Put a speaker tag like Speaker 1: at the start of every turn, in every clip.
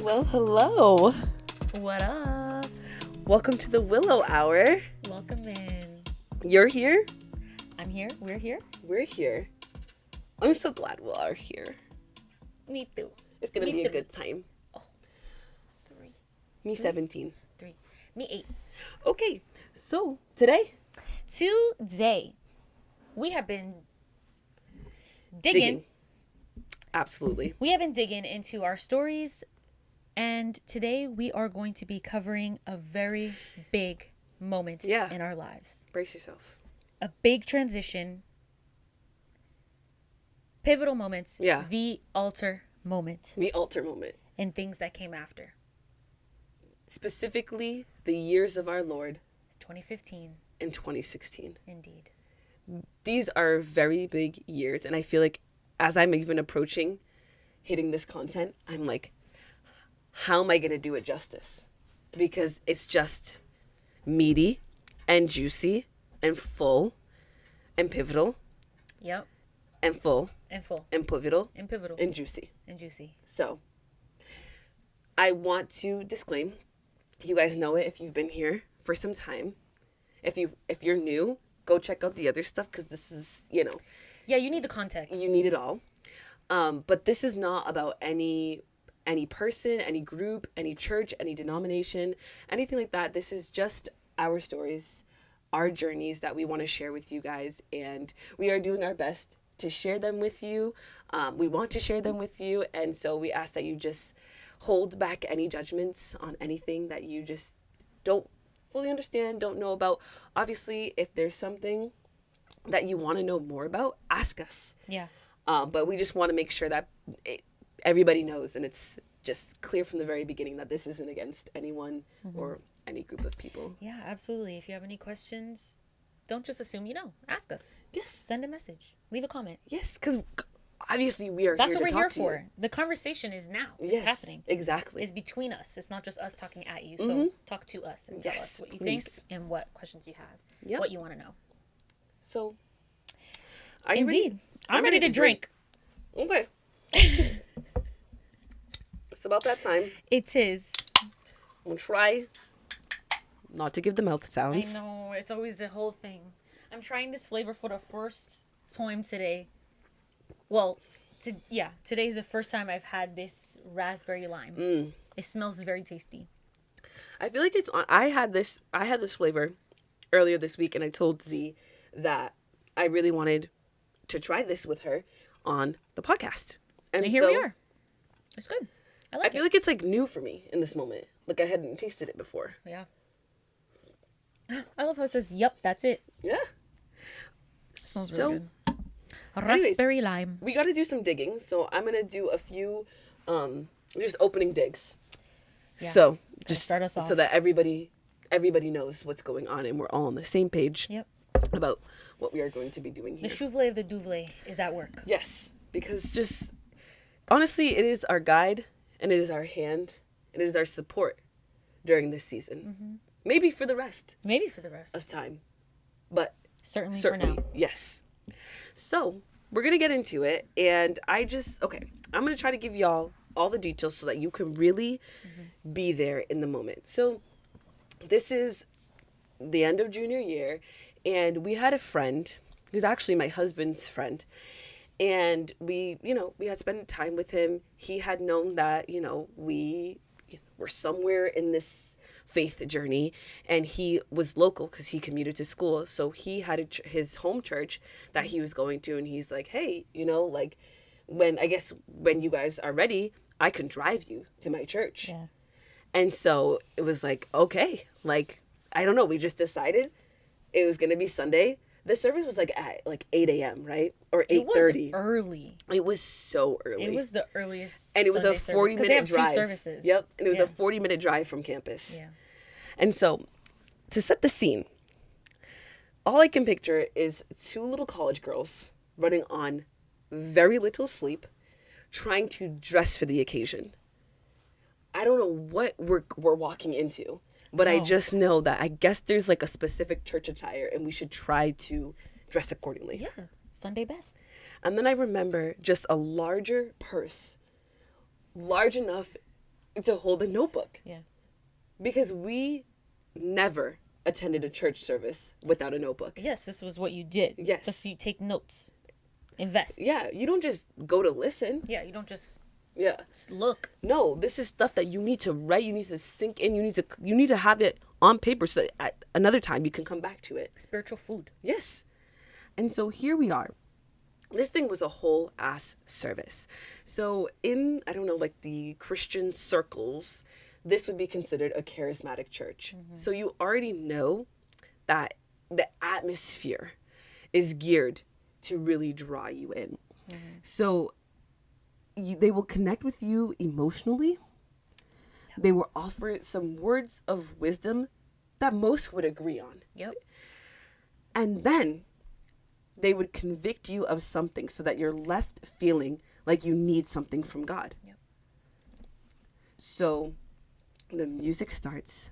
Speaker 1: Well, hello.
Speaker 2: What up?
Speaker 1: Welcome to the Willow Hour.
Speaker 2: Welcome in.
Speaker 1: You're here.
Speaker 2: I'm here. We're here.
Speaker 1: We're here. I'm so glad we are here.
Speaker 2: Me too.
Speaker 1: It's going to be a good time.
Speaker 2: Oh, 3.
Speaker 1: Me 17.
Speaker 2: 3. Me 8.
Speaker 1: Okay, so today
Speaker 2: we have been digging.
Speaker 1: Absolutely.
Speaker 2: We have been digging into our stories, and today we are going to be covering a very big moment in our lives.
Speaker 1: Brace yourself.
Speaker 2: A big transition. Pivotal moments.
Speaker 1: Yeah.
Speaker 2: The altar moment.
Speaker 1: The altar moment.
Speaker 2: And things that came after.
Speaker 1: Specifically, the years of our Lord.
Speaker 2: 2015.
Speaker 1: And 2016.
Speaker 2: Indeed.
Speaker 1: These are very big years, and I feel like as I'm even approaching hitting this content, I'm like, how am I going to do it justice? Because it's just meaty and juicy and full and pivotal.
Speaker 2: Yep.
Speaker 1: And full.
Speaker 2: And full.
Speaker 1: And pivotal.
Speaker 2: And pivotal.
Speaker 1: And juicy.
Speaker 2: And juicy.
Speaker 1: So, I want to disclaim, you guys know it if you've been here for some time. If you're new, go check out the other stuff, because this is,
Speaker 2: Yeah, you need the context.
Speaker 1: You need it all. But this is not about any person, any group, any church, any denomination, anything like that. This is just our stories, our journeys that we want to share with you guys. And we are doing our best to share them with you. We want to share them with you. And so we ask that you just hold back any judgments on anything that you just don't fully understand, don't know about. Obviously, if there's something that you want to know more about, ask us.
Speaker 2: Yeah.
Speaker 1: But we just want to make sure that everybody knows, and it's just clear from the very beginning that this isn't against anyone or any group of people.
Speaker 2: Yeah, absolutely. If you have any questions, don't just assume you know. Ask us.
Speaker 1: Yes.
Speaker 2: Send a message. Leave a comment.
Speaker 1: Yes, because obviously we are here to talk to you.
Speaker 2: That's what we're here for. The conversation is now. It's happening.
Speaker 1: Exactly.
Speaker 2: It's between us. It's not just us talking at you. So talk to us and tell us what you think and what questions you have, what you want to know.
Speaker 1: So, are you ready?
Speaker 2: I'm ready to drink.
Speaker 1: Okay. It's about that time.
Speaker 2: It is.
Speaker 1: I'm going to try not to give the mouth sounds.
Speaker 2: I know. It's always the whole thing. I'm trying this flavor for the first time today. Well, today's the first time I've had this raspberry lime. It smells very tasty.
Speaker 1: I feel like I had this flavor earlier this week, and I told Z that I really wanted to try this with her on the podcast.
Speaker 2: And here we are. It's good. I
Speaker 1: feel like it's like new for me in this moment. Like I hadn't tasted it before.
Speaker 2: Yeah. I love how it says, "Yep, that's it."
Speaker 1: Yeah.
Speaker 2: Smells really good. Raspberry lime.
Speaker 1: We got to do some digging, so I'm gonna do a few, just opening digs. Yeah. So just start us off so that everybody knows what's going on and we're all on the same page.
Speaker 2: Yep.
Speaker 1: About what we are going to be doing here.
Speaker 2: The chouffle of the douvle is at work.
Speaker 1: Yes, because just honestly, it is our guide and it is our hand and it is our support during this season. Maybe for the rest. Of time, but
Speaker 2: certainly for now.
Speaker 1: Yes. So we're gonna get into it, and I'm gonna try to give y'all all the details so that you can really be there in the moment. So this is the end of junior year. And we had a friend who's actually my husband's friend. And we had spent time with him. He had known that, we were somewhere in this faith journey. And he was local because he commuted to school. So he had his home church that he was going to. And he's like, hey, when you guys are ready, I can drive you to my church.
Speaker 2: Yeah.
Speaker 1: And so it was like, okay, I don't know. We just decided it was going to be Sunday. The service was at 8 a.m., right? Or 8:30.
Speaker 2: It was early.
Speaker 1: It was so early.
Speaker 2: It was the earliest
Speaker 1: and it was
Speaker 2: Sunday
Speaker 1: a 40-minute drive.
Speaker 2: 2 services.
Speaker 1: Yep. And it was a 40-minute drive from campus.
Speaker 2: Yeah.
Speaker 1: And so to set the scene, all I can picture is 2 little college girls running on very little sleep, trying to dress for the occasion. I don't know what we're walking into. But I just know that I guess there's a specific church attire and we should try to dress accordingly.
Speaker 2: Yeah, Sunday best.
Speaker 1: And then I remember just a larger purse, large enough to hold a notebook.
Speaker 2: Yeah.
Speaker 1: Because we never attended a church service without a notebook.
Speaker 2: Yes, this was what you did.
Speaker 1: Yes.
Speaker 2: Just you take notes. Invest.
Speaker 1: Yeah, you don't just go to listen.
Speaker 2: Yeah, you don't just look.
Speaker 1: No, this is stuff that you need to write, you need to sink in, you need to have it on paper so that at another time you can come back to it.
Speaker 2: Spiritual food.
Speaker 1: Yes. And so here we are. This thing was a whole ass service. So in, I don't know, like the Christian circles, this would be considered a charismatic church. So you already know that the atmosphere is geared to really draw you in. So they will connect with you emotionally. They will offer some words of wisdom that most would agree on.
Speaker 2: Yep.
Speaker 1: And then they would convict you of something so that you're left feeling like you need something from God.
Speaker 2: Yep. So
Speaker 1: the music starts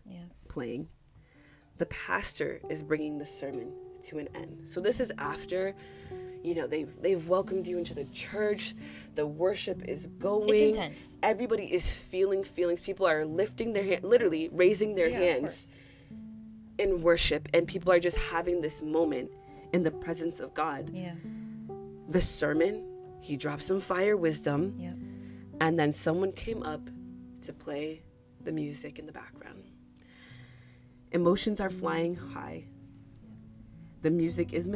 Speaker 1: playing. The pastor is bringing the sermon to an end. So this is after, they've welcomed you into the church. The worship is going.
Speaker 2: It's intense.
Speaker 1: Everybody is feeling feelings. People are lifting their hand, literally raising their hands in worship. And people are just having this moment in the presence of God.
Speaker 2: Yeah.
Speaker 1: The sermon, he dropped some fire wisdom.
Speaker 2: Yeah.
Speaker 1: And then someone came up to play the music in the background. Emotions are flying high. The music is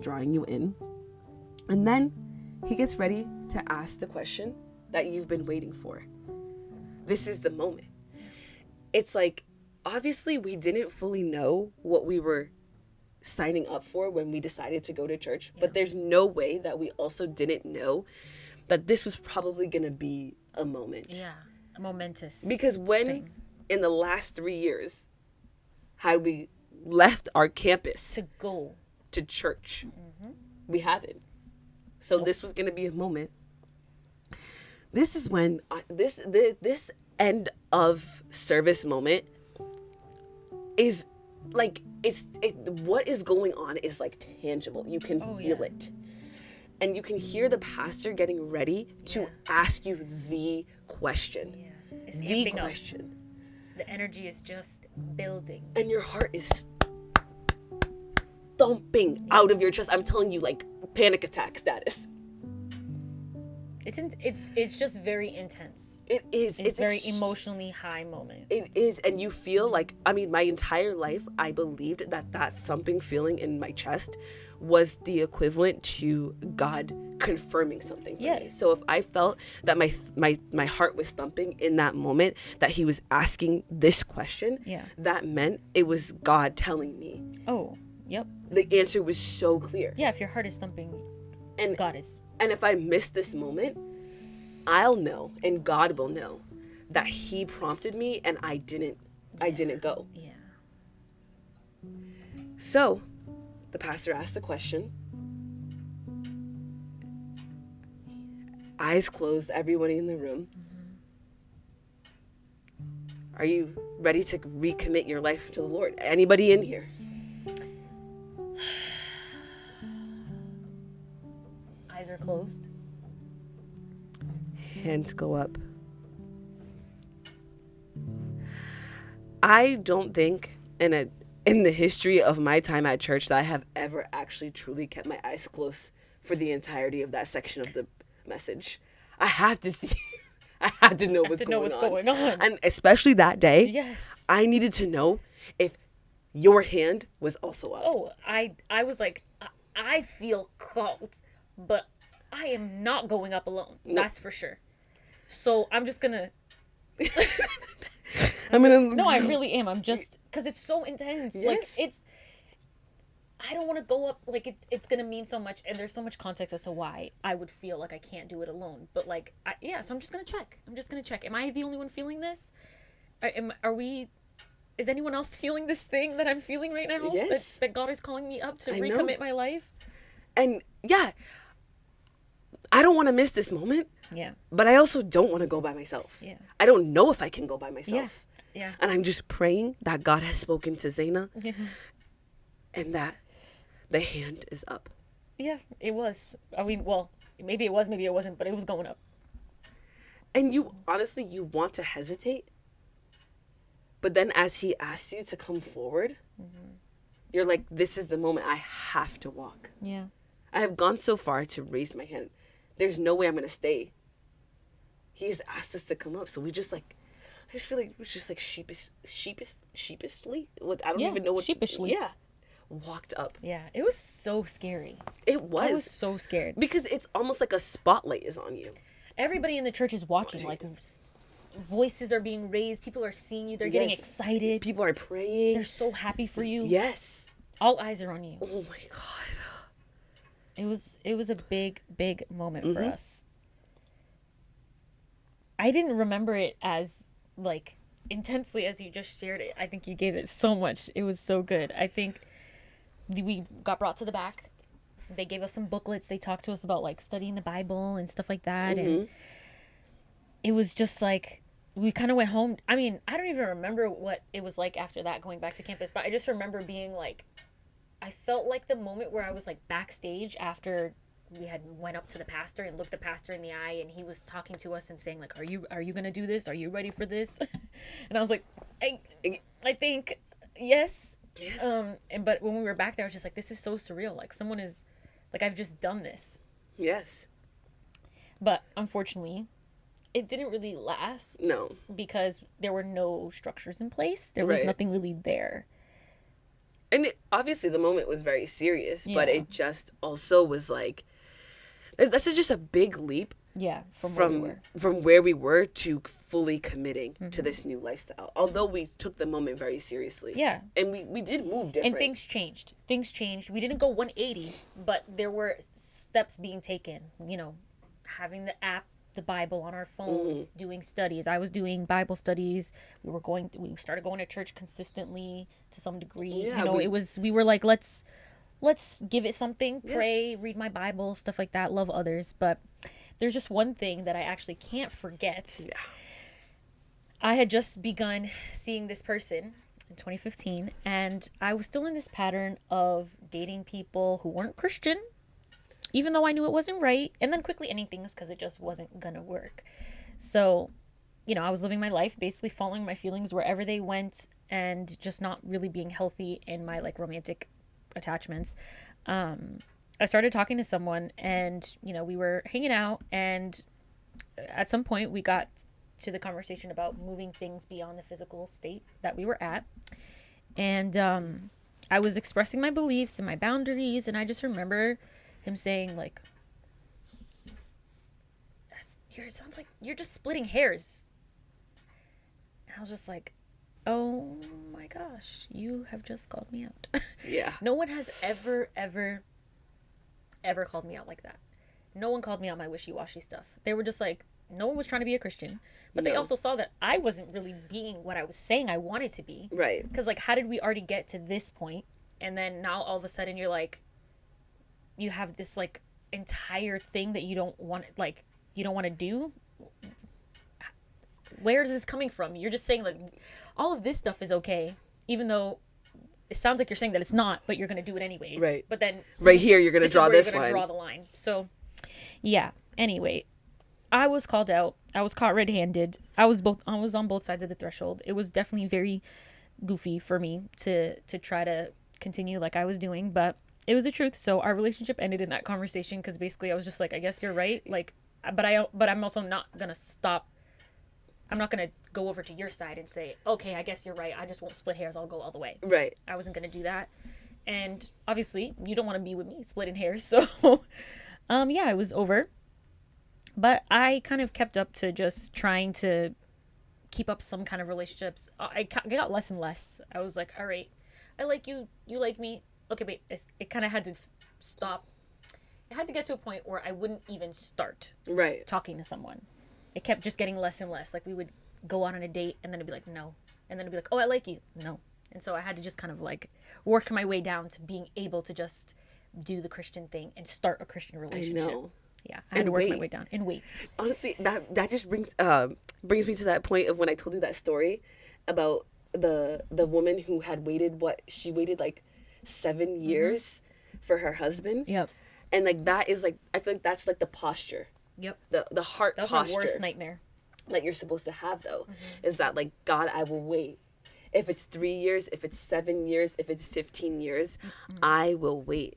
Speaker 1: drawing you in. And then he gets ready to ask the question that you've been waiting for. This is the moment. It's like, obviously we didn't fully know what we were signing up for when we decided to go to church, but there's no way that we also didn't know that this was probably going to be a moment.
Speaker 2: Yeah, a momentous
Speaker 1: Because when
Speaker 2: thing.
Speaker 1: In the last 3 years had we left our campus
Speaker 2: to go
Speaker 1: to church, we haven't. So this was going to be a moment. This is when this end of service moment is like, what is going on is like tangible. You can feel it. And you can hear the pastor getting ready to ask you the question.
Speaker 2: Yeah. It's
Speaker 1: The
Speaker 2: amping
Speaker 1: question.
Speaker 2: up. The energy is just building.
Speaker 1: And your heart is thumping out of your chest. I'm telling you, like panic attack status.
Speaker 2: It's just very intense.
Speaker 1: It is.
Speaker 2: It's very emotionally high moment.
Speaker 1: It is. And you feel like, my entire life, I believed that thumping feeling in my chest was the equivalent to God confirming something for me. So if I felt that my heart was thumping in that moment, that he was asking this question, that meant it was God telling me.
Speaker 2: Oh, yep.
Speaker 1: The answer was so clear.
Speaker 2: Yeah, if your heart is thumping,
Speaker 1: and
Speaker 2: God is.
Speaker 1: And if I miss this moment, I'll know, and God will know, that he prompted me and I didn't go.
Speaker 2: Yeah.
Speaker 1: So the pastor asked the question. Eyes closed, everyone in the room. Are you ready to recommit your life to the Lord? Anybody in here?
Speaker 2: Eyes are closed.
Speaker 1: Hands go up. I don't think in the history of my time at church that I have ever actually truly kept my eyes closed for the entirety of that section of the message. I have to see. I had to know what's going on. And especially that day,
Speaker 2: yes,
Speaker 1: I needed to know if your hand was also up.
Speaker 2: Oh, I was like, I feel called, but I am not going up alone. No. That's for sure. So I'm just gonna. No, I really am. I'm just because it's so intense. Yes. Like I don't want to go up. Like it's gonna mean so much, and there's so much context as to why I would feel like I can't do it alone. But like, so I'm just gonna check. Am I the only one feeling this? Are we? Is anyone else feeling this thing that I'm feeling right now?
Speaker 1: Yes.
Speaker 2: That God is calling me up to recommit my life.
Speaker 1: And I don't want to miss this moment.
Speaker 2: Yeah.
Speaker 1: But I also don't want to go by myself.
Speaker 2: Yeah.
Speaker 1: I don't know if I can go by myself.
Speaker 2: Yeah.
Speaker 1: And I'm just praying that God has spoken to Zena.
Speaker 2: Yeah.
Speaker 1: And that the hand is up.
Speaker 2: Yeah, it was. I mean, well, maybe it was, maybe it wasn't, but it was going up.
Speaker 1: And you, honestly, you want to hesitate. But then as he asks you to come forward, you're like, this is the moment I have to walk.
Speaker 2: Yeah.
Speaker 1: I have gone so far to raise my hand. There's no way I'm going to stay. He's asked us to come up. So we just like, I just feel like we're just like sheepishly. What, I don't even know what.
Speaker 2: Sheepishly.
Speaker 1: Yeah. Walked up.
Speaker 2: Yeah. It was so scary.
Speaker 1: It was.
Speaker 2: I was so scared.
Speaker 1: Because it's almost like a spotlight is on you.
Speaker 2: Everybody in the church is watching. Like, voices are being raised. People are seeing you. They're getting excited.
Speaker 1: People are praying.
Speaker 2: They're so happy for you.
Speaker 1: Yes.
Speaker 2: All eyes are on you.
Speaker 1: Oh my God.
Speaker 2: It was a big moment for us. I didn't remember it as like intensely as you just shared it. I think you gave it so much. It was so good. I think we got brought to the back. They gave us some booklets. They talked to us about like studying the Bible and stuff like that. And it was just like, we kind of went home. I mean, I don't even remember what it was like after that, going back to campus, but I just remember being like, I felt like the moment where I was like backstage after we had went up to the pastor and looked the pastor in the eye, and he was talking to us and saying like, are you going to do this? Are you ready for this? And I was like, I think yes. But when we were back there, I was just like, this is so surreal. Like, someone is like, I've just done this.
Speaker 1: Yes.
Speaker 2: But unfortunately, it didn't really last.
Speaker 1: No.
Speaker 2: Because there were no structures in place. There was nothing really there.
Speaker 1: And obviously the moment was very serious, but it just also was like, that's just a big leap.
Speaker 2: Yeah,
Speaker 1: from where we were to fully committing to this new lifestyle. Although we took the moment very seriously.
Speaker 2: Yeah.
Speaker 1: And we did move different.
Speaker 2: And things changed. We didn't go 180, but there were steps being taken. You know, having the app, the Bible on our phones, doing studies. I was doing Bible studies. We started going to church consistently to some degree.
Speaker 1: Yeah,
Speaker 2: you know, we were like, let's give it something, pray, read my Bible, stuff like that, love others. But there's just one thing that I actually can't forget.
Speaker 1: Yeah.
Speaker 2: I had just begun seeing this person in 2015, and I was still in this pattern of dating people who weren't Christian, even though I knew it wasn't right, and then quickly ending things because it just wasn't gonna work. So, you know, I was living my life, basically following my feelings wherever they went, and just not really being healthy in my like romantic attachments. I started talking to someone, and you know, we were hanging out, and at some point we got to the conversation about moving things beyond the physical state that we were at. And I was expressing my beliefs and my boundaries, and I just remember him saying like, it sounds like you're just splitting hairs. And I was just like, oh my gosh, you have just called me out.
Speaker 1: Yeah.
Speaker 2: No one has ever called me out like that. No one called me out my wishy-washy stuff. They were just like, no one was trying to be a Christian, but they also saw that I wasn't really being what I was saying I wanted to be.
Speaker 1: Right.
Speaker 2: Because like, how did we already get to this point? And then now all of a sudden you're like, you have this like entire thing that you don't want to do. Where is this coming from? You're just saying like all of this stuff is okay, even though it sounds like you're saying that it's not, but you're going to do it anyways.
Speaker 1: Right.
Speaker 2: But then
Speaker 1: right here, you're going to draw this line.
Speaker 2: You're going to draw the line. So yeah. Anyway, I was called out. I was caught red-handed. I was on both sides of the threshold. It was definitely very goofy for me to try to continue like I was doing, but it was the truth. So our relationship ended in that conversation because basically I was just like, I guess you're right. Like, but I'm also not gonna stop. I'm not gonna go over to your side and say, okay, I guess you're right. I just won't split hairs. I'll go all the way.
Speaker 1: Right.
Speaker 2: I wasn't gonna do that. And obviously you don't want to be with me splitting hairs. So, yeah, it was over. But I kind of kept up to just trying to keep up some kind of relationships. I got less and less. I was like, all right, I like you. You like me. Okay, wait. It kind of had to stop. It had to get to a point where I wouldn't even start talking to someone. It kept just getting less and less. Like we would go out on a date and then it'd be like, no. And then it'd be like, oh, I like you. No. And so I had to just kind of like work my way down to being able to just do the Christian thing and start a Christian relationship. I know. Yeah, I had to work my way down and wait.
Speaker 1: Honestly, that just brings me to that point of when I told you that story about the woman who had waited like 7 years for her husband.
Speaker 2: Yep.
Speaker 1: And like that is like, I feel like that's like the posture.
Speaker 2: Yep.
Speaker 1: The heart posture.
Speaker 2: That was my worst nightmare.
Speaker 1: that you're supposed to have, though, is that, like, God, I will wait. If it's 3 years, if it's 7 years, if it's 15 years, I will wait.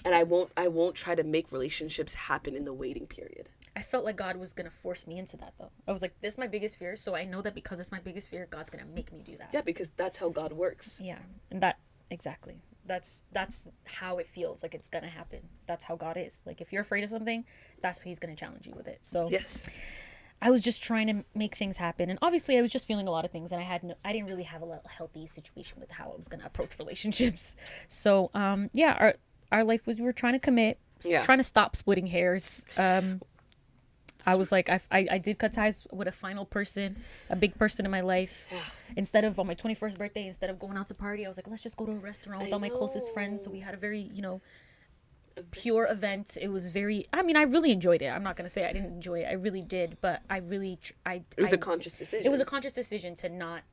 Speaker 1: And I won't try to make relationships happen in the waiting period.
Speaker 2: I felt like God was going to force me into that, though. I was like, this is my biggest fear, so I know that because it's my biggest fear, God's going to make me do that.
Speaker 1: Yeah, because that's how God works.
Speaker 2: Yeah, and that, exactly. That's how it feels like it's going to happen. That's how God is. Like, if you're afraid of something, that's how he's going to challenge you with it. So
Speaker 1: Yes.
Speaker 2: I was just trying to make things happen. And obviously, I was just feeling a lot of things, and I didn't really have a healthy situation with how I was going to approach relationships. So, yeah, our life was, we were trying to commit, trying to stop splitting hairs. I was like, I did cut ties with a final person, a big person in my life. Instead of on my 21st birthday, instead of going out to party, I was like, let's just go to a restaurant with all my closest friends. So we had a very, pure event. It was very, I really enjoyed it. I'm not going to say I didn't enjoy it. I really did. But I really, it
Speaker 1: was a conscious decision.
Speaker 2: It was a conscious decision to not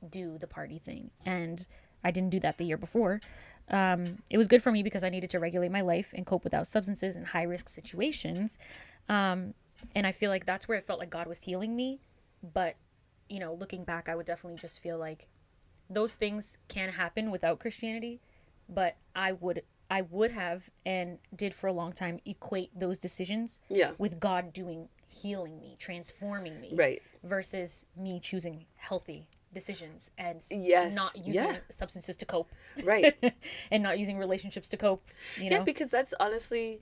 Speaker 2: do the party thing. And I didn't do that the year before. It was good for me because I needed to regulate my life and cope without substances in high risk situations. And I feel like that's where it felt like God was healing me. But, looking back, I would definitely just feel like those things can happen without Christianity. But I would have and did for a long time equate those decisions with God healing me, transforming me.
Speaker 1: Right.
Speaker 2: Versus me choosing healthy decisions and not using substances to cope.
Speaker 1: Right.
Speaker 2: And not using relationships to cope.
Speaker 1: Yeah, because that's honestly...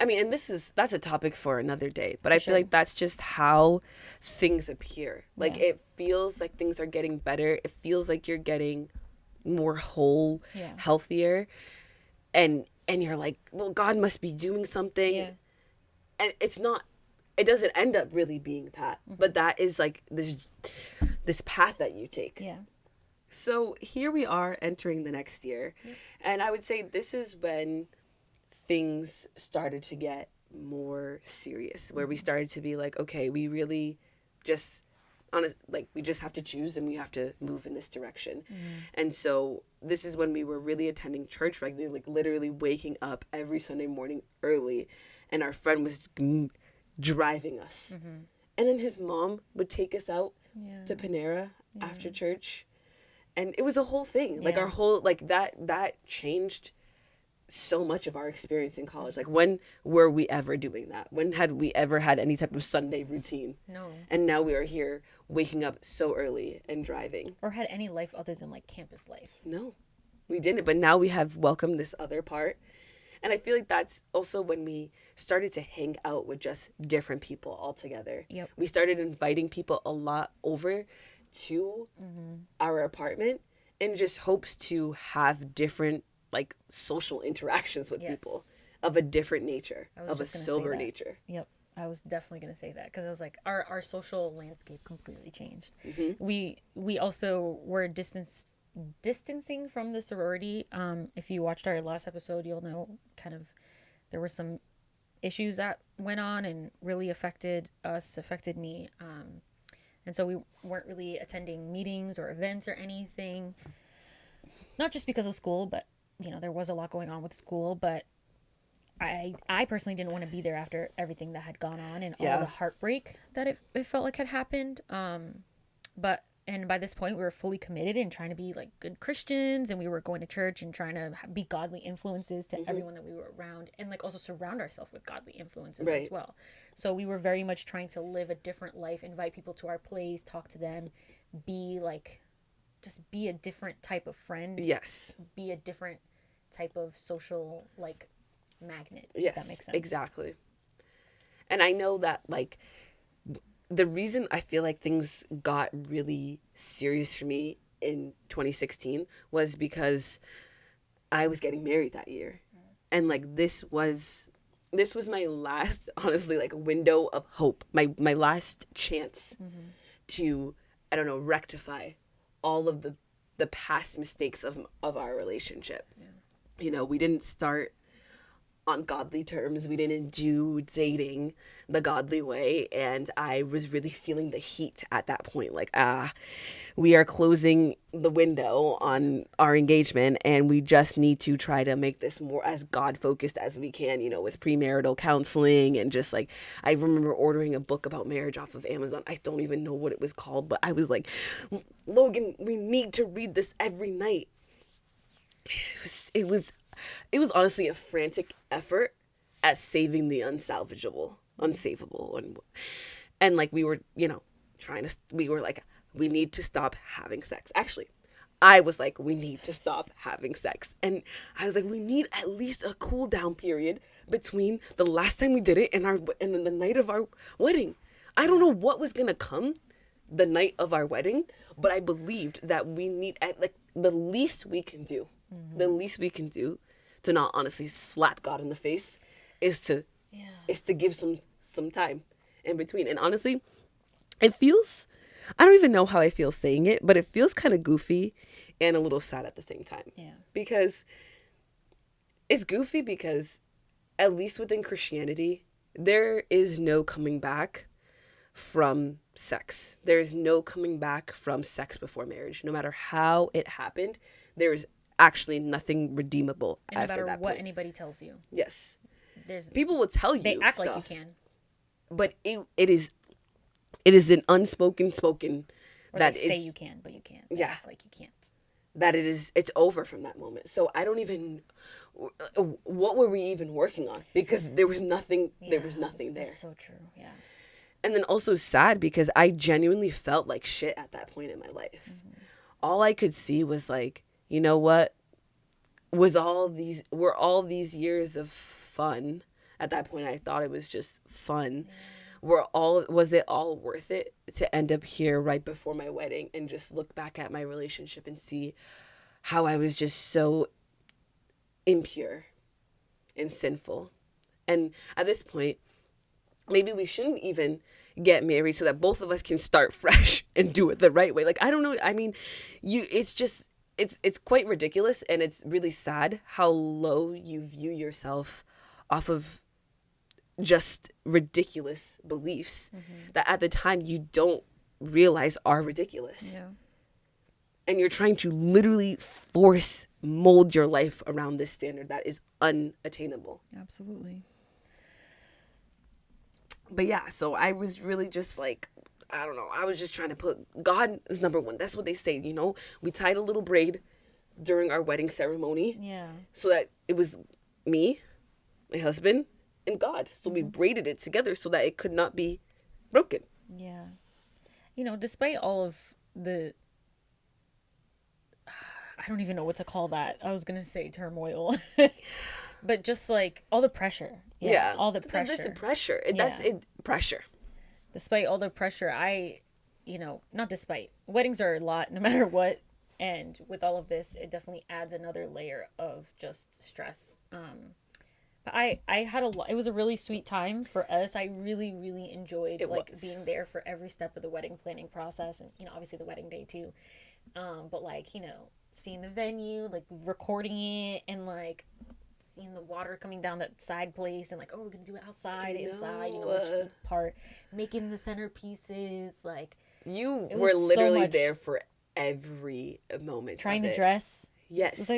Speaker 1: and that's a topic for another day, but I feel like that's just how things appear. Like, it feels like things are getting better. It feels like you're getting more whole, healthier. And you're like, well, God must be doing something. Yeah. And it doesn't end up really being that. Mm-hmm. But that is like this path that you take.
Speaker 2: Yeah.
Speaker 1: So here we are entering the next year. Yeah. And I would say this is when things started to get more serious, where we started to be like, okay, we really just we just have to choose and we have to move in this direction. And so this is when we were really attending church regularly, like literally waking up every Sunday morning early, and our friend was driving us. And then his mom would take us out to Panera after church, and it was a whole thing. Like, our whole, like, that changed so much of our experience in college. Like, when were we ever doing that? When had we ever had any type of Sunday routine?
Speaker 2: No.
Speaker 1: And now we are here waking up so early and driving.
Speaker 2: Or had any life other than, like, campus life.
Speaker 1: No, we didn't. But now we have welcomed this other part. And I feel like that's also when we started to hang out with just different people altogether.
Speaker 2: Yep.
Speaker 1: We started inviting people a lot over to our apartment in just hopes to have different, like, social interactions with people of a different nature, of a sober nature.
Speaker 2: Yep. I was definitely going to say that, because I was like, our social landscape completely changed. We also were distancing from the sorority. If you watched our last episode, you'll know kind of there were some issues that went on and really affected me. And so we weren't really attending meetings or events or anything, not just because of school, but there was a lot going on with school, but I personally didn't want to be there after everything that had gone on and all the heartbreak that it felt like had happened. And by this point, we were fully committed and trying to be like good Christians, and we were going to church and trying to be godly influences to everyone that we were around, and like also surround ourselves with godly influences as well. So we were very much trying to live a different life, invite people to our place, talk to them, just be a different type of friend.
Speaker 1: Yes.
Speaker 2: Be a different type of social, like, magnet.
Speaker 1: Yes,
Speaker 2: if that makes sense.
Speaker 1: Exactly. And I know that, like, the reason I feel like things got really serious for me in 2016 was because I was getting married that year. And, like, this was my last, honestly, like, window of hope. My last chance to, I don't know, rectify all of the past mistakes of our relationship. We didn't start on godly terms. We didn't do dating the godly way. And I was really feeling the heat at that point. Like, we are closing the window on our engagement, and we just need to try to make this more as God focused as we can, you know, with premarital counseling. And just like, I remember ordering a book about marriage off of Amazon. I don't even know what it was called, but I was like, Logan, we need to read this every night. It was honestly a frantic effort at saving the unsavable, and like we were, you know, we were like, we need to stop having sex. Actually, I was like, we need to stop having sex, and I was like, we need at least a cool down period between the last time we did it and the night of our wedding. I don't know what was gonna come the night of our wedding, but I believed that we need like the least we can do. The least we can do to not honestly slap God in the face is to give some time in between. And honestly, it feels, I don't even know how I feel saying it, but it feels kind of goofy and a little sad at the same time.
Speaker 2: Yeah.
Speaker 1: Because it's goofy because at least within Christianity, there is no coming back from sex. There is no coming back from sex before marriage. No matter how it happened, there is actually nothing redeemable
Speaker 2: and
Speaker 1: after
Speaker 2: no
Speaker 1: that
Speaker 2: matter what
Speaker 1: point.
Speaker 2: anybody tells you.
Speaker 1: Yes.
Speaker 2: There's
Speaker 1: People will tell you
Speaker 2: they act
Speaker 1: stuff,
Speaker 2: like you can.
Speaker 1: but it is an unspoken spoken
Speaker 2: Or
Speaker 1: that
Speaker 2: they
Speaker 1: is
Speaker 2: say you can, but you can't. They
Speaker 1: Yeah.
Speaker 2: act like you can't.
Speaker 1: that it's over from that moment. So I don't even, what were we even working on? Because there was nothing there.
Speaker 2: That's so true. Yeah.
Speaker 1: And then also sad because I genuinely felt like shit at that point in my life. All I could see was like, you know what? Were all these years of fun. At that point, I thought it was just fun. Was it all worth it to end up here right before my wedding and just look back at my relationship and see how I was just so impure and sinful? And at this point, maybe we shouldn't even get married so that both of us can start fresh and do it the right way. Like, I don't know. I mean, it's quite ridiculous, and it's really sad how low you view yourself off of just ridiculous beliefs that at the time you don't realize are ridiculous.
Speaker 2: Yeah.
Speaker 1: And you're trying to literally mold your life around this standard that is unattainable.
Speaker 2: Absolutely.
Speaker 1: But yeah, so I was really just like, I don't know. I was just trying to put God is number one. That's what they say, you know. We tied a little braid during our wedding ceremony.
Speaker 2: Yeah.
Speaker 1: So that it was me, my husband, and God. So we braided it together so that it could not be broken.
Speaker 2: Yeah. You know, despite all of the, I don't even know what to call that. I was going to say turmoil. But just like all the pressure. Yeah. All the pressure.
Speaker 1: That's pressure. Pressure.
Speaker 2: Despite all the pressure, not despite. Weddings are a lot no matter what. And with all of this, it definitely adds another layer of just stress. But I had it was a really sweet time for us. I really, really enjoyed being there for every step of the wedding planning process. And, obviously the wedding day too. But seeing the venue, recording it, and seeing the water coming down that side place, and we're gonna do it outside, inside, which part, making the centerpieces,
Speaker 1: you were literally there for every moment.
Speaker 2: Trying to dress.
Speaker 1: Yes.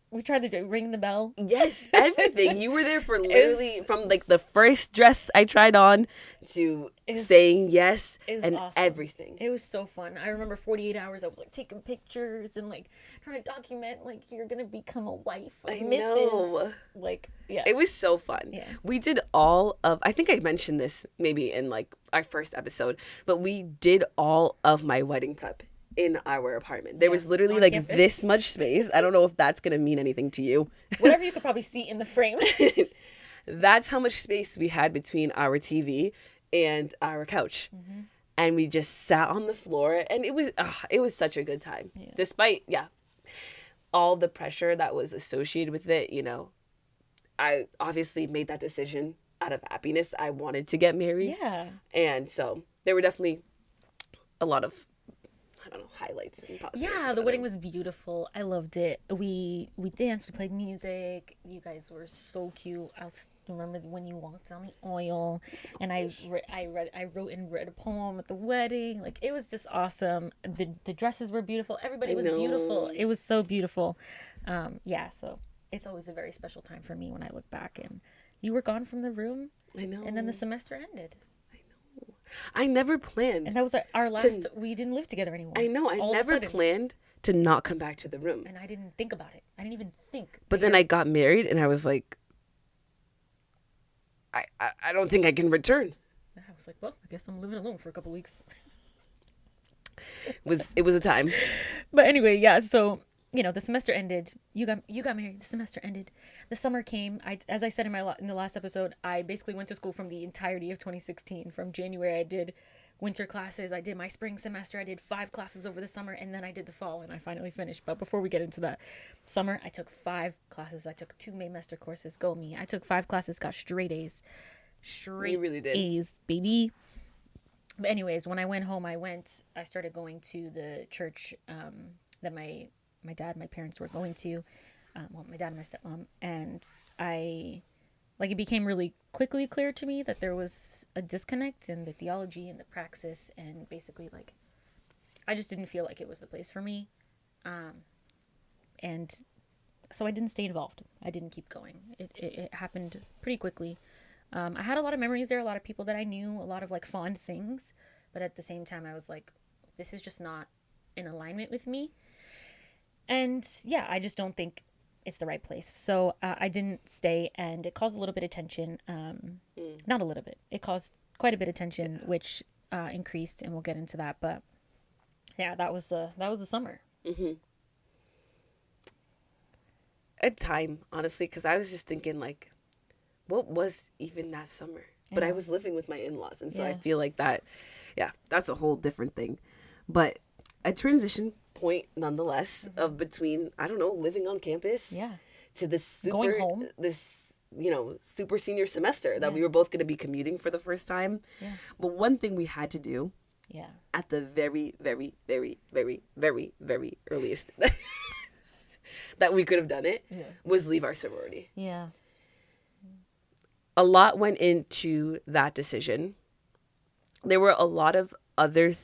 Speaker 2: We tried to ring the bell.
Speaker 1: Yes, everything. You were there for literally from the first dress I tried on to saying yes and awesome. Everything.
Speaker 2: It was so fun. I remember 48 hours. I was taking pictures and trying to document you're gonna become a wife.
Speaker 1: I know.
Speaker 2: Yeah.
Speaker 1: It was so fun. Yeah. We did I think I mentioned this maybe in our first episode, but we did all of my wedding prep in our apartment. There was literally this much space. I don't know if that's gonna mean anything to you.
Speaker 2: Whatever you could probably see in the frame.
Speaker 1: That's how much space we had between our TV and our couch. Mm-hmm. And we just sat on the floor, and it was such a good time. Yeah. Despite all the pressure that was associated with it, I obviously made that decision out of happiness. I wanted to get married.
Speaker 2: Yeah.
Speaker 1: And so there were definitely a lot of don't know, highlights and positives.
Speaker 2: Yeah, the wedding was beautiful. I loved it. We danced, we played music. You guys were so cute. Remember when you walked on the oil, and I wrote and read a poem at the wedding. Like, it was just awesome. The dresses were beautiful. Everybody was beautiful. It was so beautiful. Yeah, so it's always a very special time for me when I look back. And you were gone from the room.
Speaker 1: I know.
Speaker 2: And then the semester ended.
Speaker 1: I never planned.
Speaker 2: And that was our last, we didn't live together anymore.
Speaker 1: I know. I never planned to not come back to the room.
Speaker 2: And I didn't think about it. I didn't even think.
Speaker 1: But then I got married and I was like, I don't think I can return.
Speaker 2: I was like, well, I guess I'm living alone for a couple weeks.
Speaker 1: It was a time.
Speaker 2: But anyway, yeah, so, you know, the semester ended. You got married. The semester ended. The summer came. As I said in the last episode, I basically went to school from the entirety of 2016. From January, I did winter classes. I did my spring semester. I did 5 classes over the summer, and then I did the fall, and I finally finished. But before we get into that, summer, I took 5 classes. I took 2 Maymester courses. Go me. I took 5 classes, got straight A's.
Speaker 1: You really did.
Speaker 2: A's, baby. But anyways, when I went home, I started going to the church that my parents were going to. My dad and my stepmom, and it became really quickly clear to me that there was a disconnect in the theology and the praxis, and basically, like, I just didn't feel like it was the place for me, and so I didn't stay involved. I didn't keep going. It happened pretty quickly. I had a lot of memories there, a lot of people that I knew, a lot of, like, fond things, but at the same time, I was like, this is just not in alignment with me, and yeah, I just don't think it's the right place. So I didn't stay, and it caused a little bit of tension. Not a little bit. It caused quite a bit of tension, which increased, and we'll get into that. But yeah, that was the summer.
Speaker 1: Mm-hmm. A time, honestly, because I was just thinking, like, what was even that summer? But I was living with my in-laws, and so I feel like that's a whole different thing. But a transition point nonetheless of between, I don't know, living on campus to this
Speaker 2: going home,
Speaker 1: this, you know, super senior semester that we were both going to be commuting for the first time. But one thing we had to do at the very, very, very, very, very, very earliest that we could have done it was leave our sorority. A lot went into that decision. There were a lot of other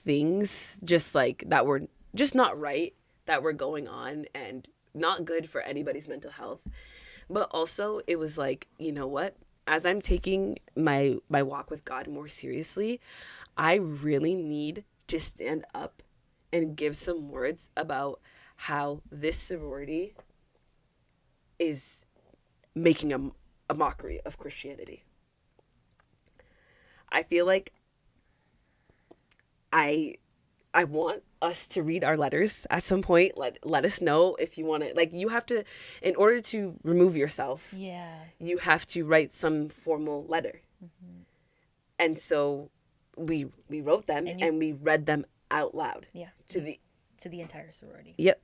Speaker 1: things just like that were just not right, that were going on and not good for anybody's mental health. But also it was like, you know what? As I'm taking my walk with God more seriously, I really need to stand up and give some words about how this sorority is making a mockery of Christianity. I feel like I want us to read our letters at some point. Let us know if you want to. Like, you have to, in order to remove yourself, you have to write some formal letter. Mm-hmm. And so we wrote them and we read them out loud. To the
Speaker 2: entire sorority.
Speaker 1: Yep.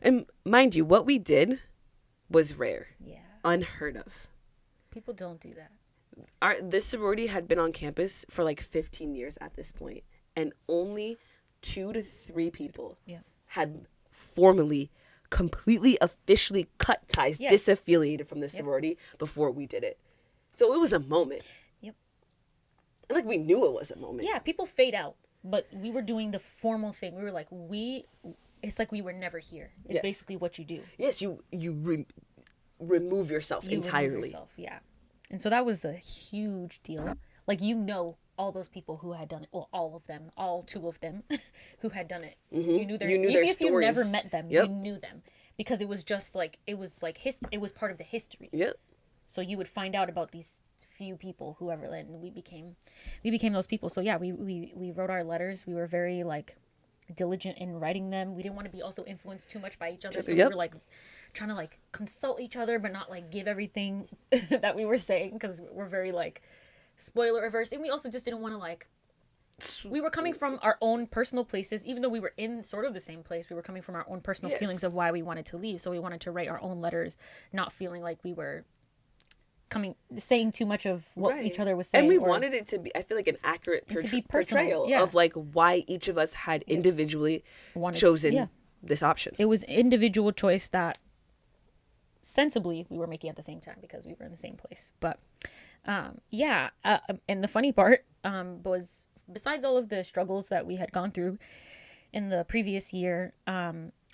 Speaker 1: And mind you, what we did was rare. Unheard of.
Speaker 2: People don't do that.
Speaker 1: This sorority had been on campus for like 15 years at this point, and only 2 to 3 people had formally, completely, officially cut ties, disaffiliated from the sorority before we did it. So it was a moment. And like, we knew it was a moment.
Speaker 2: Yeah, people fade out, but we were doing the formal thing. We were like, it's like we were never here. It's basically what you do.
Speaker 1: Yes, you remove yourself entirely.
Speaker 2: Remove yourself, and so that was a huge deal. Like, you know, all those people who had done it, well, all of them, all 2 of them who had done it.
Speaker 1: Mm-hmm.
Speaker 2: You knew their
Speaker 1: stories.
Speaker 2: If you never met them, you knew them, because it was just like, it was part of the history. So you would find out about these few people, whoever, and we became those people. So yeah, we wrote our letters. We were very, like, diligent in writing them. We didn't want to be also influenced too much by each other, so we were like trying to, like, consult each other but not, like, give everything that we were saying, because we're very, like, spoiler averse, and we also just didn't want to, like, we were coming from our own personal places. Even though we were in sort of the same place, we were coming from our own personal feelings of why we wanted to leave. So we wanted to write our own letters, not feeling like we were saying too much of what each other was saying.
Speaker 1: And we wanted it to be, I feel like, an accurate portrayal of like why each of us had individually chosen this option.
Speaker 2: It was individual choice that sensibly we were making at the same time because we were in the same place. But and the funny part was, besides all of the struggles that we had gone through in the previous year,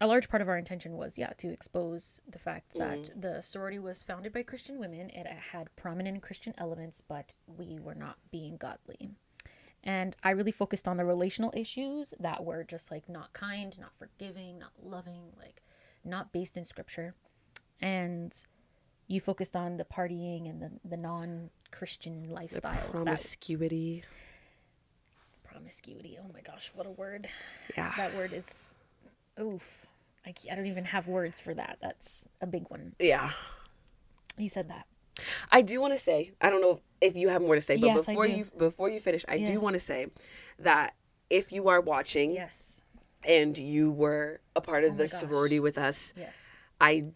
Speaker 2: a large part of our intention was, to expose the fact that the sorority was founded by Christian women. It had prominent Christian elements, but we were not being godly. And I really focused on the relational issues that were just like not kind, not forgiving, not loving, like not based in scripture. And you focused on the partying and the non-Christian lifestyles.
Speaker 1: The promiscuity.
Speaker 2: Promiscuity. Oh my gosh, what a word.
Speaker 1: Yeah.
Speaker 2: That word is, oof. I don't even have words for that. That's a big one.
Speaker 1: Yeah.
Speaker 2: You said that.
Speaker 1: I do want to say, I don't know if you have more to say, but
Speaker 2: Yes,
Speaker 1: before you finish, I do want to say that if you are watching and you were a part of the sorority with us, I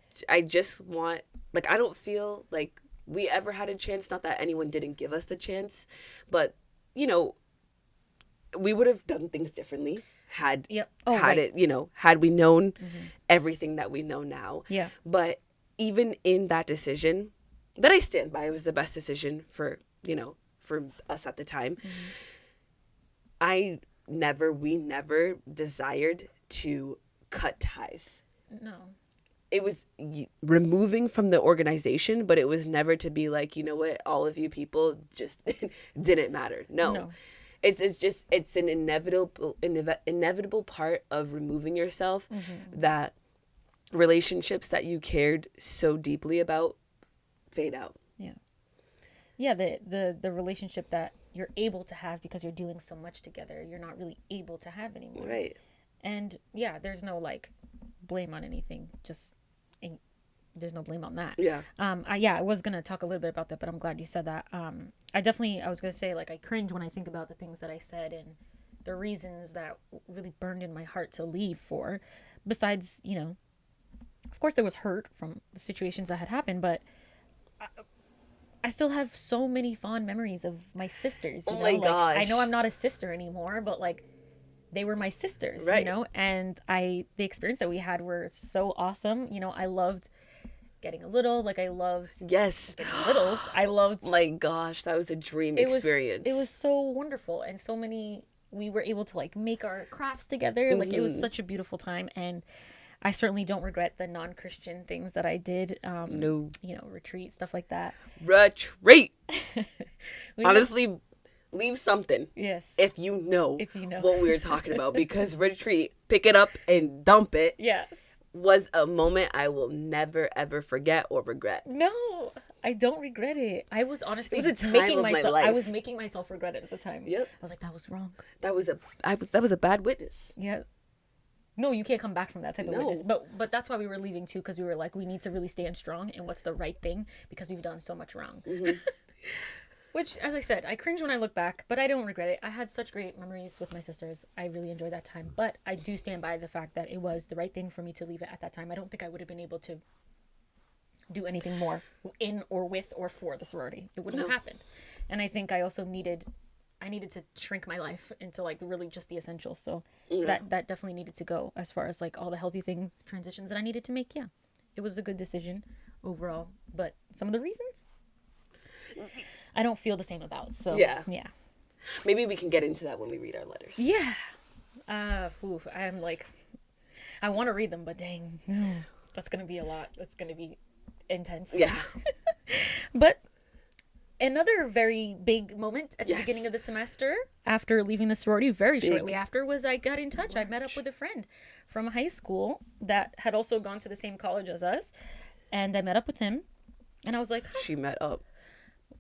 Speaker 1: just want, like, I don't feel like we ever had a chance, not that anyone didn't give us the chance, but, you know, we would have done things differently had we known everything that we know now.
Speaker 2: Yeah.
Speaker 1: But even in that decision that I stand by, it was the best decision for us at the time. We never desired to cut ties.
Speaker 2: No.
Speaker 1: It was removing from the organization, but it was never to be like, you know what, all of you people just didn't matter. No. It's an inevitable part of removing yourself, that relationships that you cared so deeply about fade out.
Speaker 2: The relationship that you're able to have because you're doing so much together, you're not really able to have anymore.
Speaker 1: Right.
Speaker 2: And there's no like blame on anything. There's no blame on that.
Speaker 1: Yeah.
Speaker 2: I was going to talk a little bit about that, but I'm glad you said that. I was going to say, like, I cringe when I think about the things that I said and the reasons that really burned in my heart to leave for. Besides, of course there was hurt from the situations that had happened, but I still have so many fond memories of my sisters.
Speaker 1: Oh my gosh.
Speaker 2: I know I'm not a sister anymore, but like, they were my sisters,
Speaker 1: right.
Speaker 2: And the experience that we had were so awesome. I loved getting a little, like I loved getting littles. I loved.
Speaker 1: My gosh, that was a dream experience.
Speaker 2: It was so wonderful, and so many. We were able to like make our crafts together. Like it was such a beautiful time, and I certainly don't regret the non-Christian things that I did.
Speaker 1: No,
Speaker 2: retreat, stuff like that.
Speaker 1: Retreat. Honestly. Leave something.
Speaker 2: Yes.
Speaker 1: If you know what we were talking about, because retreat, pick it up and dump it.
Speaker 2: Yes.
Speaker 1: Was a moment I will never ever forget or regret.
Speaker 2: No, I don't regret it. I was honestly
Speaker 1: making myself.
Speaker 2: I was making myself regret it at the time.
Speaker 1: Yep.
Speaker 2: I was like, that was wrong.
Speaker 1: That was a bad witness.
Speaker 2: Yeah. No, you can't come back from that type of witness. But that's why we were leaving too, because we were like, we need to really stand strong in what's the right thing, because we've done so much wrong. Which, as I said, I cringe when I look back, but I don't regret it. I had such great memories with my sisters. I really enjoyed that time. But I do stand by the fact that it was the right thing for me to leave it at that time. I don't think I would have been able to do anything more in or with or for the sorority. It wouldn't have happened. And I think I also needed to shrink my life into like really just the essentials. So that definitely needed to go, as far as like all the healthy things, transitions that I needed to make. Yeah, it was a good decision overall. But some of the reasons I don't feel the same about. So yeah.
Speaker 1: Maybe we can get into that when we read our letters.
Speaker 2: Yeah. I'm like, I want to read them, but dang, that's gonna be a lot. That's gonna be intense.
Speaker 1: Yeah.
Speaker 2: But another very big moment at the beginning of the semester, after leaving the sorority, very shortly after, was I got in touch. I met up with a friend from high school that had also gone to the same college as us, and I met up with him, and I was like,
Speaker 1: She met up.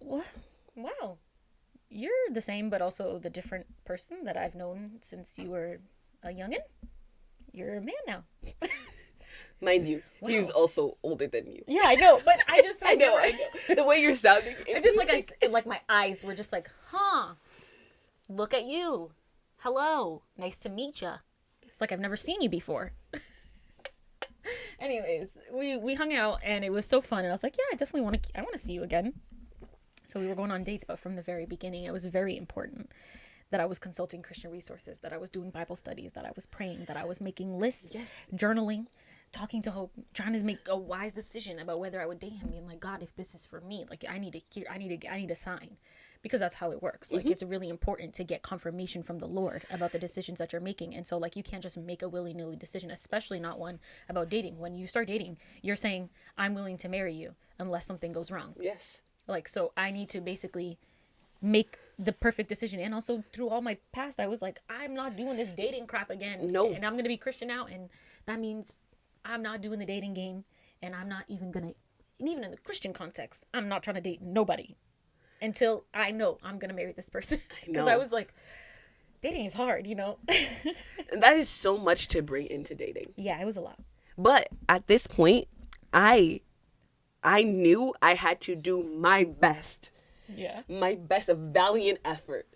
Speaker 2: What? Wow. You're the same, but also the different person that I've known since you were a youngin'. You're a man now.
Speaker 1: Mind you, he's also older than you.
Speaker 2: Yeah, I know, but I just...
Speaker 1: I know. The way you're sounding...
Speaker 2: I just my eyes were just like, look at you. Hello. Nice to meet ya. It's like I've never seen you before. Anyways, we hung out, and it was so fun, and I was like, yeah, I definitely want to see you again. So we were going on dates, but from the very beginning, it was very important that I was consulting Christian resources, that I was doing Bible studies, that I was praying, that I was making lists, journaling, talking to Hope, trying to make a wise decision about whether I would date him, being like, God, if this is for me, like I need a sign, because that's how it works. Like it's really important to get confirmation from the Lord about the decisions that you're making. And so like you can't just make a willy-nilly decision, especially not one about dating. When you start dating, you're saying, I'm willing to marry you unless something goes wrong.
Speaker 1: Yes.
Speaker 2: Like, so I need to basically make the perfect decision. And also through all my past, I was like, I'm not doing this dating crap again.
Speaker 1: No.
Speaker 2: And I'm going to be Christian now. And that means I'm not doing the dating game. And I'm not even going to, and even in the Christian context, I'm not trying to date nobody until I know I'm going to marry this person. Because I was like, dating is hard, you know?
Speaker 1: That is so much to bring into dating.
Speaker 2: Yeah, it was a lot.
Speaker 1: But at this point, I knew I had to do my best.
Speaker 2: Yeah.
Speaker 1: My best, a valiant effort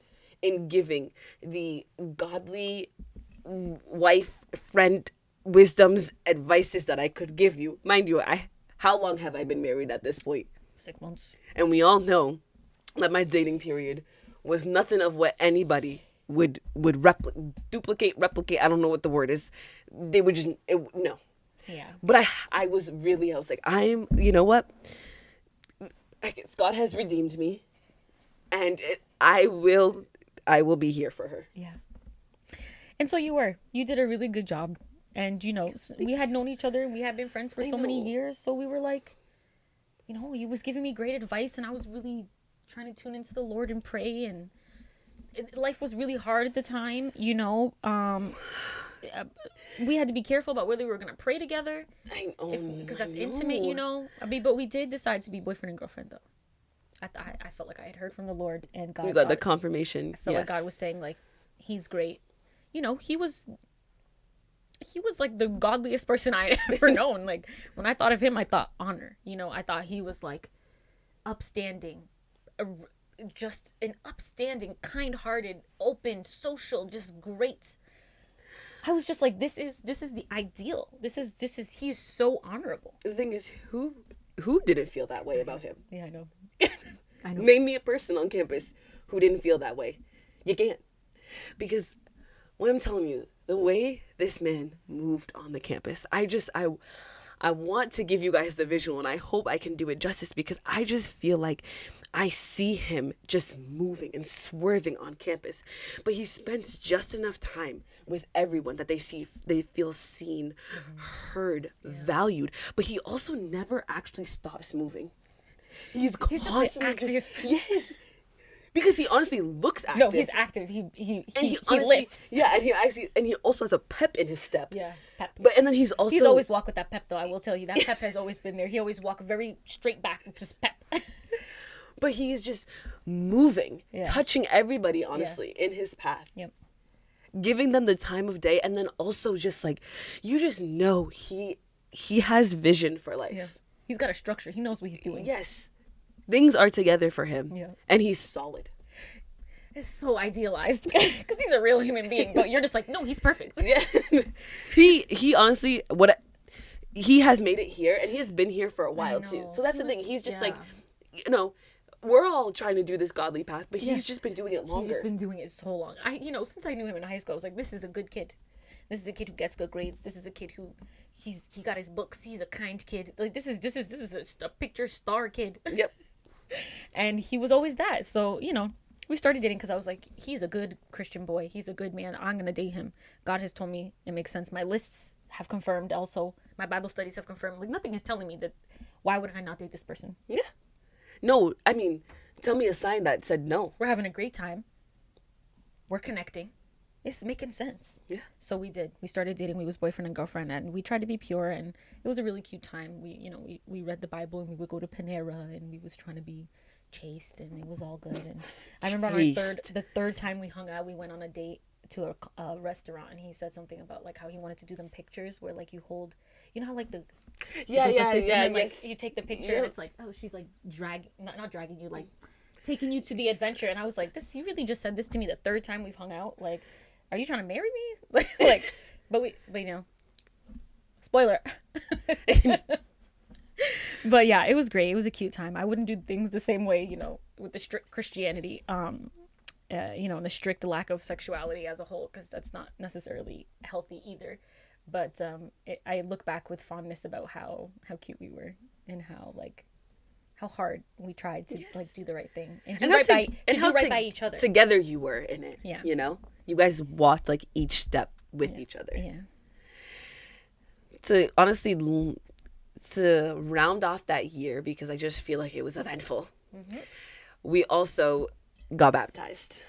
Speaker 1: in giving the godly wife, friend, wisdoms, advices that I could give you. Mind you, how long have I been married at this point?
Speaker 2: 6 months.
Speaker 1: And we all know that my dating period was nothing of what anybody would replicate. I don't know what the word is. They would just, no.
Speaker 2: Yeah.
Speaker 1: But I was like, you know what? I guess God has redeemed me, and I will be here for her.
Speaker 2: Yeah. And so you did a really good job. And, you know, we had known each other. We had been friends for so many years. So we were like, you know, he was giving me great advice, and I was really trying to tune into the Lord and pray. And life was really hard at the time, you know. We had to be careful about whether we were going to pray together. Because that's intimate, you know. I mean, but we did decide to be boyfriend and girlfriend, though. I felt like I had heard from the Lord, and God.
Speaker 1: We got the confirmation.
Speaker 2: I felt like God was saying, like, he's great. You know, he was like the godliest person I had ever known. Like, when I thought of him, I thought honor. You know, I thought he was like upstanding, just an upstanding, kind-hearted, open, social, just great. I was just like, this is the ideal. He is so honorable.
Speaker 1: The thing is, who didn't feel that way about him?
Speaker 2: Yeah, I know. I know.
Speaker 1: Name me a person on campus who didn't feel that way. You can't. Because what I'm telling you, the way this man moved on the campus, I want to give you guys the visual, and I hope I can do it justice, because I just feel like I see him just moving and swerving on campus. But he spends just enough time with everyone that they feel seen, heard, valued. But he also never actually stops moving. He's
Speaker 2: just like active.
Speaker 1: Yes. Because he honestly looks active.
Speaker 2: No, he's active. He lifts.
Speaker 1: Yeah, and he also has a pep in his step.
Speaker 2: Yeah, pep.
Speaker 1: And then he's
Speaker 2: always walked with that pep, though. I will tell you, that pep has always been there. He always walked very straight back, just pep.
Speaker 1: But he's just moving, touching everybody, honestly, in his path.
Speaker 2: Yep.
Speaker 1: Giving them the time of day, and then also just like, you just know he has vision for life.
Speaker 2: Yeah. He's got a structure. He knows what he's doing.
Speaker 1: Yes. Things are together for him.
Speaker 2: Yeah.
Speaker 1: And he's solid.
Speaker 2: It's so idealized, because he's a real human being, but you're just like, no, he's perfect.
Speaker 1: Yeah. He honestly, he has made it here, and he has been here for a while too. So that's the thing. He's just like, you know, we're all trying to do this godly path, but he's just been doing it longer.
Speaker 2: He's just been doing it so long. Since I knew him in high school, I was like, this is a good kid. This is a kid who gets good grades. This is a kid who he got his books. He's a kind kid. Like, this is a picture star kid.
Speaker 1: Yep.
Speaker 2: And he was always that. So, you know, we started dating because I was like, he's a good Christian boy. He's a good man. I'm going to date him. God has told me it makes sense. My lists have confirmed also. My Bible studies have confirmed. Like, nothing is telling me that, why would I not date this person?
Speaker 1: Yeah. No, I mean, tell me a sign that said no.
Speaker 2: We're having a great time. We're connecting. It's making sense.
Speaker 1: Yeah.
Speaker 2: So we did. We started dating. We was boyfriend and girlfriend, and we tried to be pure, and it was a really cute time. We read the Bible, and we would go to Panera, and we was trying to be chaste, and it was all good. And I remember on the third time we hung out, we went on a date to a restaurant, and he said something about like how he wanted to do them pictures where like you hold, you know how like the
Speaker 1: yes.
Speaker 2: you take the picture and it's like, oh, she's like not dragging you, like taking you to the adventure. And I was like, he really just said this to me the third time we've hung out. Like, are you trying to marry me? like, but you know, spoiler. But yeah, it was great. It was a cute time. I wouldn't do things the same way, you know, the strict Christianity, and the strict lack of sexuality as a whole, because that's not necessarily healthy either. But I look back with fondness about how cute we were, and how hard we tried to do the right thing and do right by each other.
Speaker 1: Together you were in it.
Speaker 2: Yeah.
Speaker 1: You guys walked each step with each other.
Speaker 2: Yeah.
Speaker 1: To round off that year, because I just feel like it was eventful. Mm-hmm. We also got baptized.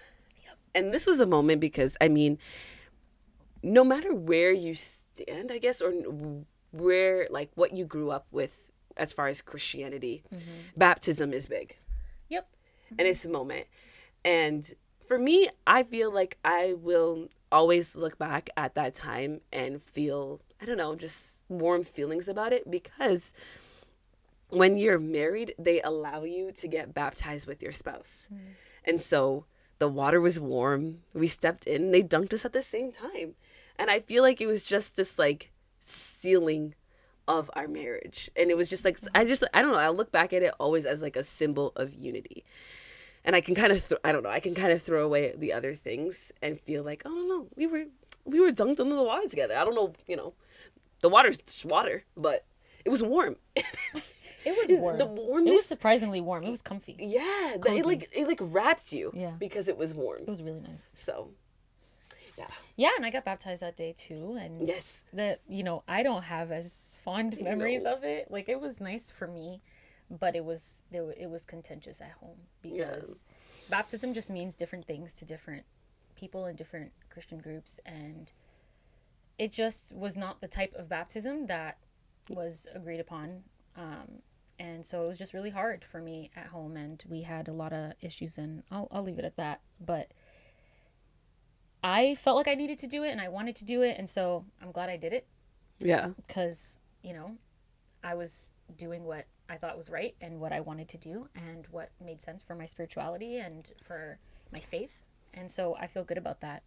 Speaker 1: Yep. And this was a moment because, no matter where you stand, I guess, or where, what you grew up with as far as Christianity, baptism is big.
Speaker 2: Yep.
Speaker 1: And it's a moment. And for me, I feel like I will always look back at that time and feel, I don't know, just warm feelings about it, because when you're married, they allow you to get baptized with your spouse. And so the water was warm. We stepped in. They dunked us at the same time. And I feel like it was just this sealing of our marriage. And it was just I don't know. I look back at it always as a symbol of unity. And I can kind of, throw away the other things and feel oh, no, we were dunked under the water together. I don't know, the water's just water, but it was warm.
Speaker 2: It was warm.
Speaker 1: The warmness.
Speaker 2: It was surprisingly warm. It was comfy.
Speaker 1: Yeah. It wrapped you.
Speaker 2: Yeah.
Speaker 1: Because it was warm.
Speaker 2: It was really nice.
Speaker 1: So, yeah.
Speaker 2: Yeah, and I got baptized that day too. And
Speaker 1: yes.
Speaker 2: I don't have as fond memories of it. It was nice for me, but it was contentious at home, because baptism just means different things to different people in different Christian groups, and it just was not the type of baptism that was agreed upon. And so it was just really hard for me at home, and we had a lot of issues, and I'll leave it at that. But I felt like I needed to do it, and I wanted to do it, and so I'm glad I did it.
Speaker 1: Yeah.
Speaker 2: Because, I was doing what I thought was right and what I wanted to do and what made sense for my spirituality and for my faith. And so I feel good about that.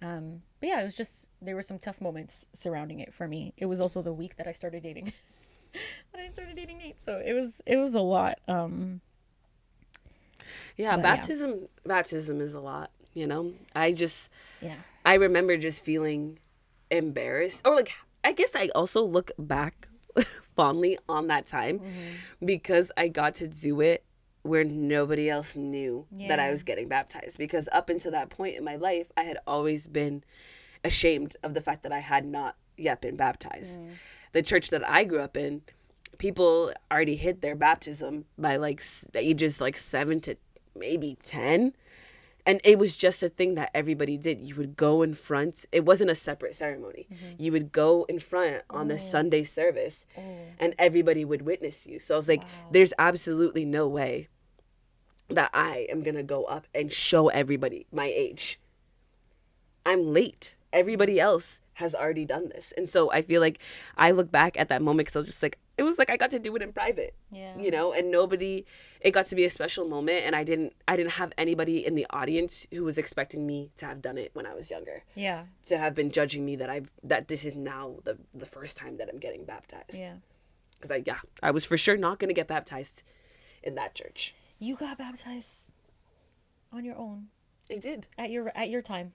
Speaker 2: But yeah, it was just, there were some tough moments surrounding it for me. It was also the week that I started dating. Nate. So it was a lot.
Speaker 1: Baptism is a lot, I remember just feeling embarrassed, or I guess I also look back fondly on that time, because I got to do it where nobody else knew that I was getting baptized, because up until that point in my life, I had always been ashamed of the fact that I had not yet been baptized. The church that I grew up in, people already hit their baptism by ages 7 to maybe 10. And it was just a thing that everybody did. You would go in front. It wasn't a separate ceremony. You would go in front on the Sunday service, and everybody would witness you. So I was like, there's absolutely no way that I am going to go up and show everybody my age. I'm late. Everybody else has already done this. And so I feel like I look back at that moment, because I was just it was I got to do it in private, and nobody, it got to be a special moment. And I didn't have anybody in the audience who was expecting me to have done it when I was younger.
Speaker 2: Yeah.
Speaker 1: To have been judging me that this is now the first time that I'm getting baptized. Yeah. Because I was for sure not going to get baptized in that church.
Speaker 2: You got baptized on your own.
Speaker 1: I did.
Speaker 2: At your time.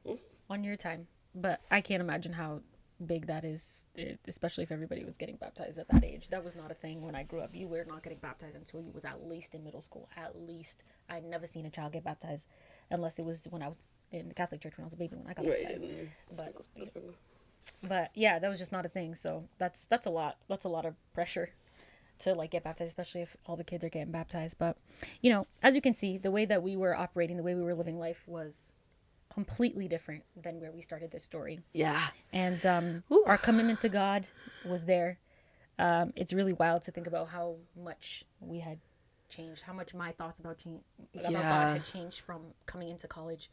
Speaker 2: On your time. But I can't imagine how big that is, especially if everybody was getting baptized at that age. That was not a thing when I grew up. You were not getting baptized until you was at least in middle school. At least. I'd never seen a child get baptized unless it was when I was in the Catholic church when I was a baby, when I got baptized. But yeah, that was just not a thing. So that's a lot. That's a lot of pressure to get baptized, especially if all the kids are getting baptized. But as you can see, the way that we were operating, the way we were living life was completely different than where we started this story.
Speaker 1: Yeah.
Speaker 2: And our commitment to God was there. It's really wild to think about how much we had changed, how much my thoughts about God had changed from coming into college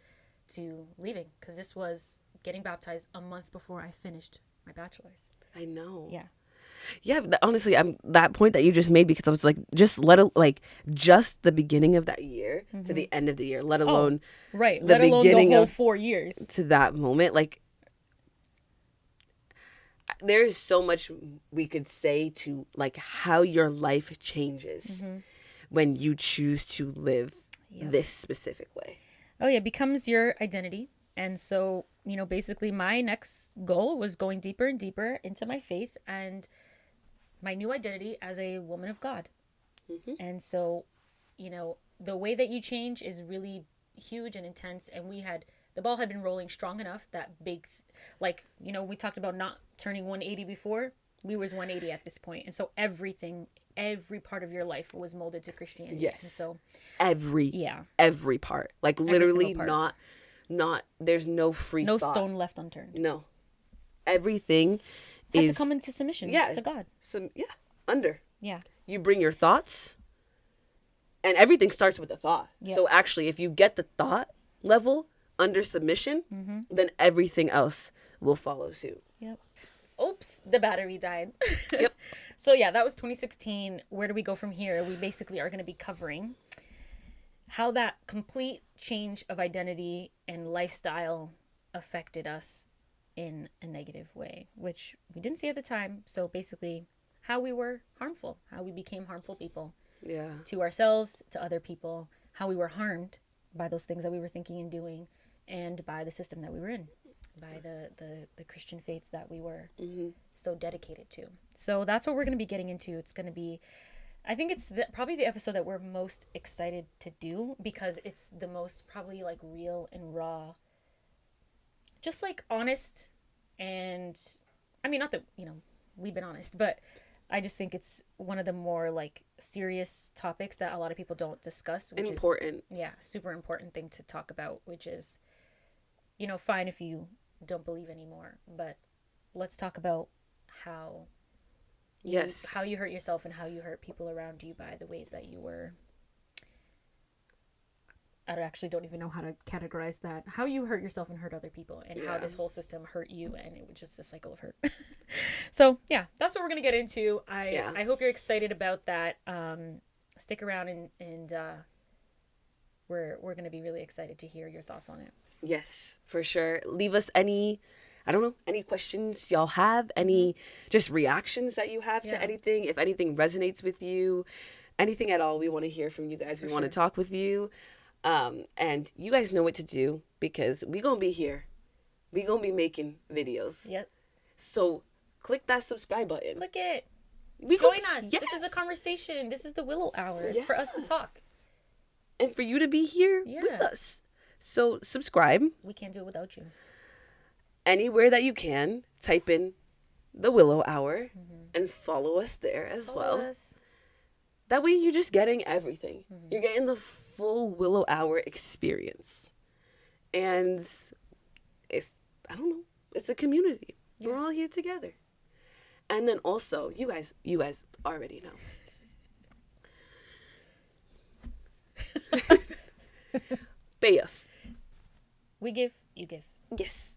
Speaker 2: to leaving, because this was getting baptized a month before I finished my bachelor's.
Speaker 1: I know.
Speaker 2: Yeah.
Speaker 1: Yeah, honestly, that point that you just made, because I was just just the beginning of that year to the end of the year, let alone
Speaker 2: let alone the whole 4 years
Speaker 1: to that moment. There's so much we could say to how your life changes when you choose to live this specific way.
Speaker 2: Oh, yeah, becomes your identity. And so, basically my next goal was going deeper and deeper into my faith and my new identity as a woman of God. Mm-hmm. And so, the way that you change is really huge and intense. And the ball had been rolling strong enough that we talked about not turning 180 before. We was 180 at this point. And so every part of your life was molded to Christianity.
Speaker 1: Yes.
Speaker 2: And so
Speaker 1: every part. Like literally part. not there's no free
Speaker 2: no
Speaker 1: thought.
Speaker 2: Stone left unturned.
Speaker 1: No. Everything
Speaker 2: had to come into submission to God.
Speaker 1: So under.
Speaker 2: Yeah.
Speaker 1: You bring your thoughts and everything starts with the thought. Yep. So actually if you get the thought level under submission, mm-hmm. then everything else will follow suit.
Speaker 2: Yep. Oops, the battery died.
Speaker 1: Yep.
Speaker 2: So that was 2016. Where do we go from here? We basically are going to be covering how that complete change of identity and lifestyle affected us in a negative way, which we didn't see at the time. So basically how we were harmful, how we became harmful people to ourselves, to other people, how we were harmed by those things that we were thinking and doing, and by the system that we were in, by the Christian faith that we were mm-hmm. so dedicated to. So that's what we're going to be getting into. It's going to be, I think it's probably the episode that we're most excited to do because it's the most probably like real and raw, just like honest. And I mean, not that, we've been honest, but I just think it's one of the more like serious topics that a lot of people don't discuss. Which
Speaker 1: important.
Speaker 2: Is, super important thing to talk about, which is, fine if you don't believe anymore, but let's talk about how you hurt yourself and how you hurt people around you by the ways that you were. I actually don't even know how to categorize that. How you hurt yourself and hurt other people, and how this whole system hurt you, and it was just a cycle of hurt. So that's what we're gonna get into. I hope you're excited about that. Stick around and we're gonna be really excited to hear your thoughts on it.
Speaker 1: Yes, for sure. Leave us any questions y'all have, any just reactions that you have to anything. If anything resonates with you, anything at all, we want to hear from you guys. We want to talk with you. And you guys know what to do because we gonna be here. We gonna be making videos.
Speaker 2: Yep.
Speaker 1: So click that subscribe button.
Speaker 2: Click it. Join us. Yes. This is a conversation. This is the Willow Hour. It's for us to talk.
Speaker 1: And for you to be here with us. So subscribe.
Speaker 2: We can't do it without you.
Speaker 1: Anywhere that you can, type in the Willow Hour and follow us there as well. That way you're just getting everything. Mm-hmm. You're getting the full Willow Hour experience. And it's a community. Yeah. We're all here together. And then also, you guys already know. Pay us.
Speaker 2: We give, you give.
Speaker 1: Yes.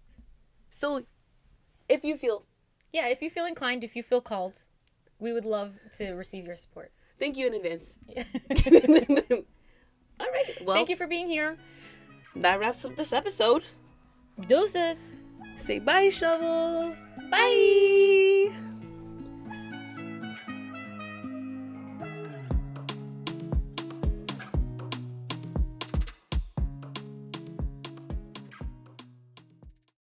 Speaker 1: So, if you feel
Speaker 2: inclined, if you feel called, we would love to receive your support.
Speaker 1: Thank you in advance. All right. Well,
Speaker 2: thank you for being here.
Speaker 1: That wraps up this episode.
Speaker 2: Deuces.
Speaker 1: Say bye, Shovel. Bye.